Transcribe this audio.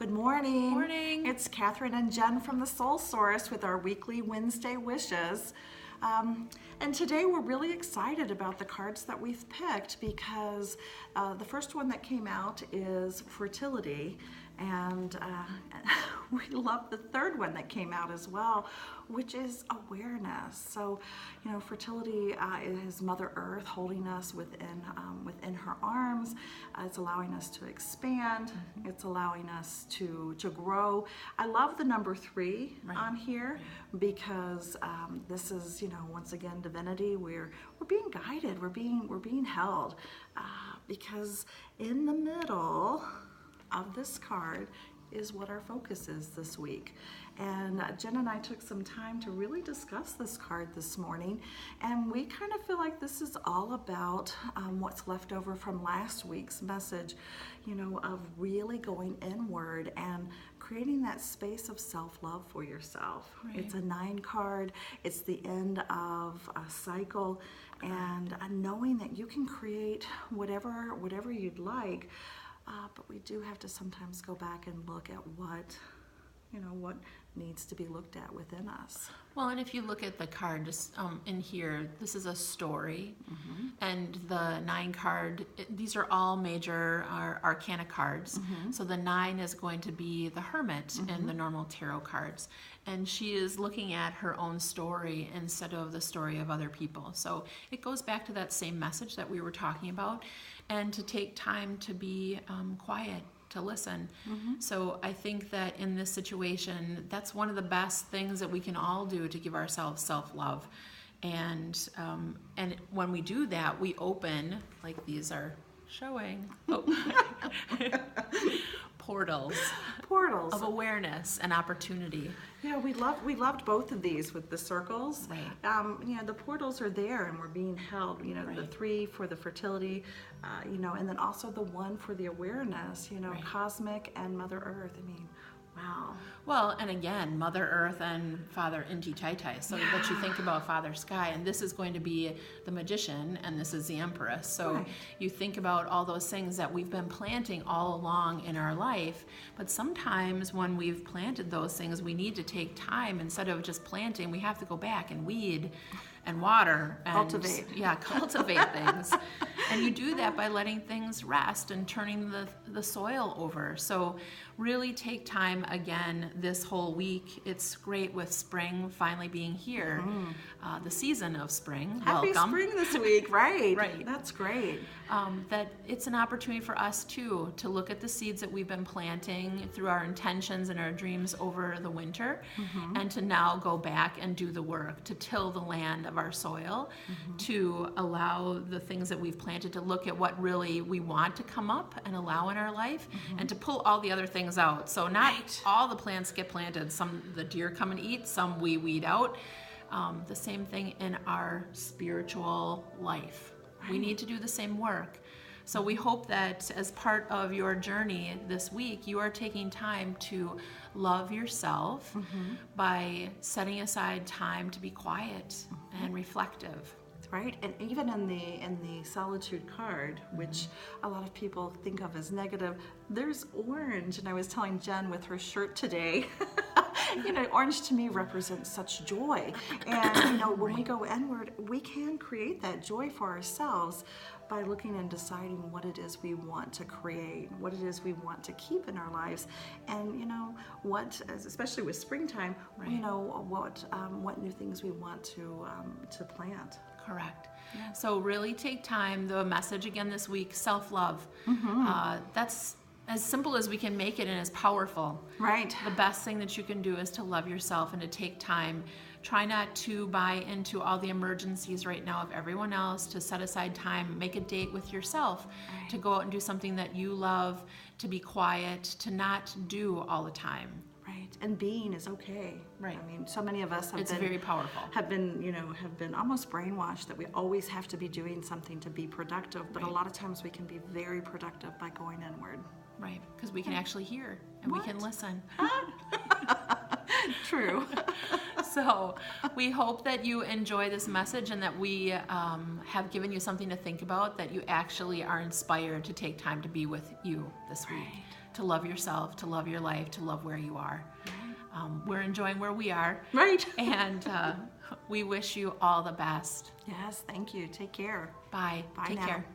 Good morning. Morning. It's Catherine and Jen from the Soul Source with our weekly Wednesday wishes. And today we're really excited about the cards that we've picked because the first one that came out is fertility, and we love the third one that came out as well, which is awareness. So, fertility is Mother Earth holding us within her arms. It's allowing us to expand. It's allowing us to grow. I love the number 3 on here because this is, once again, divinity. We're being guided. We're being held because in the middle of this card is what our focus is this week. And Jen and I took some time to really discuss this card this morning, and we kind of feel like this is all about what's left over from last week's message, of really going inward and creating that space of self-love for yourself. Right. It's a 9 card. It's the end of a cycle, and knowing that you can create whatever you'd like. But we do have to sometimes go back and look at what needs to be looked at within us. Well, and if you look at the card just in here, this is a story, and the 9 card, these are all major arcana cards. So the 9 is going to be the Hermit in the normal tarot cards, and she is looking at her own story instead of the story of other people. So it goes back to that same message that we were talking about, and to take time to be quiet, to listen. So I think that in this situation, that's one of the best things that we can all do to give ourselves self-love. And when we do that, we open, like these are showing, portals of awareness and opportunity. Yeah, we loved both of these with the circles. Right. The portals are there and we're being held. The 3 for the fertility, and then also the 1 for the awareness. Cosmic and Mother Earth. Wow. Well, and again, Mother Earth and Father Inti Taitai. So that you think about Father Sky, and this is going to be the Magician, and this is the Empress. So you think about all those things that we've been planting all along in our life. But sometimes when we've planted those things, we need to take time. Instead of just planting, we have to go back and weed and water and cultivate things. And you do that by letting things rest and turning the soil over. So really take time again this whole week. It's great with spring finally being here, the season of spring. Happy Welcome. spring this week, right? Right. That's great. That it's an opportunity for us too to look at the seeds that we've been planting through our intentions and our dreams over the winter, and to now go back and do the work to till the land of our soil, to allow the things that we've planted to look at what really we want to come up and allow in our life, and to pull all the other things out. So not all the plants get planted. Some the deer come and eat, some we weed out. The same thing in our spiritual life. We need to do the same work. So we hope that as part of your journey this week, you are taking time to love yourself by setting aside time to be quiet and reflective. Right, and even in the solitude card, which a lot of people think of as negative, there's orange. And I was telling Jen with her shirt today, orange to me represents such joy. And when we go inward, we can create that joy for ourselves by looking and deciding what it is we want to create, what it is we want to keep in our lives, and what, especially with springtime, what new things we want to plant. Correct. Yeah. So really take time. The message again this week, self-love. That's as simple as we can make it and as powerful. Right. The best thing that you can do is to love yourself and to take time. Try not to buy into all the emergencies right now of everyone else, to set aside time, make a date with yourself, to go out and do something that you love, to be quiet, to not do all the time. Right, and being is okay. Right. So many of us It's very powerful. have been almost brainwashed that we always have to be doing something to be productive. But a lot of times we can be very productive by going inward. Right, because we can actually hear and we can listen. True. So we hope that you enjoy this message and that we have given you something to think about, that you actually are inspired to take time to be with you this week. to love yourself, to love your life, to love where you are. We're enjoying where we are. Right. And we wish you all the best. Yes, thank you. Take care. Bye. Bye Take now. care.